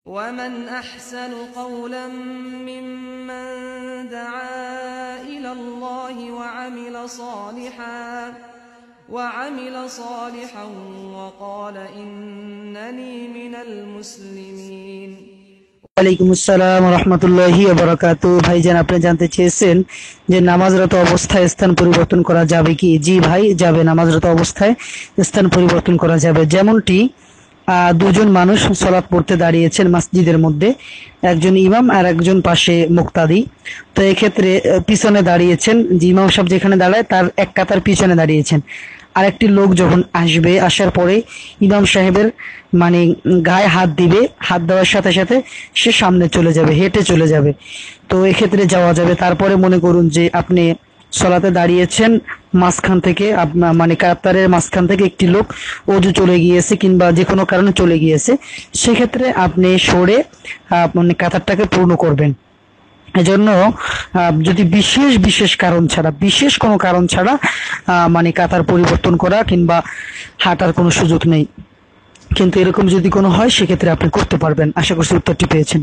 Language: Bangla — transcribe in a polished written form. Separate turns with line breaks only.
ومن أحسن قولا ممن دعا إلى الله وعمل صالحا وقال إنني من المسلمين।
ওয়ালাইকুম আসসালাম ওয়া রাহমাতুল্লাহি ওয়া বারাকাতুহু। ভাইজান, আপনি জানতে চেয়েছেন যে নামাজরত অবস্থায় স্থান পরিবর্তন করা যাবে কি? জি ভাই, যাবে। নামাজরত অবস্থায় স্থান পরিবর্তন করা যাবে। যেমনটি দুজন মানুষ সালাত পড়তে দাঁড়িয়েছেন মসজিদের মধ্যে, একজন ইমাম আর একজন পাশে মুক্তাদি। তো এক্ষেত্রে পিছনে দাঁড়িয়েছেন, যে ইমাম সাহেব যেখানে দাঁড়ায় তার এক কাতার পিছনে দাঁড়িয়েছেন। আরেকটি লোক যখন আসবে, আসার পরে ইমাম সাহেবের মানে গায়ে হাত দিবে, হাত দেওয়ার সাথে সাথে সে সামনে চলে যাবে, হেঁটে চলে যাবে। তো এক্ষেত্রে যাওয়া যাবে। তারপরে মনে করুন যে আপনি সলাতে দাঁড়িয়েছেন, মাঝখান থেকে মানে কাতারের মাঝখান থেকে একটি লোক অজু চলে গিয়েছে কিংবা যে কোনো কারণে চলে গিয়েছে, সেক্ষেত্রে আপনি সরে মানে কাতারটাকে পূর্ণ করবেন। এজন্য যদি বিশেষ কোনো কারণ ছাড়া মানে কাতার পরিবর্তন করা কিংবা হাঁটার কোনো সুযোগ নেই। কিন্তু এরকম যদি কোনো হয়, সেক্ষেত্রে আপনি করতে পারবেন। আশা করছি উত্তরটি পেয়েছেন।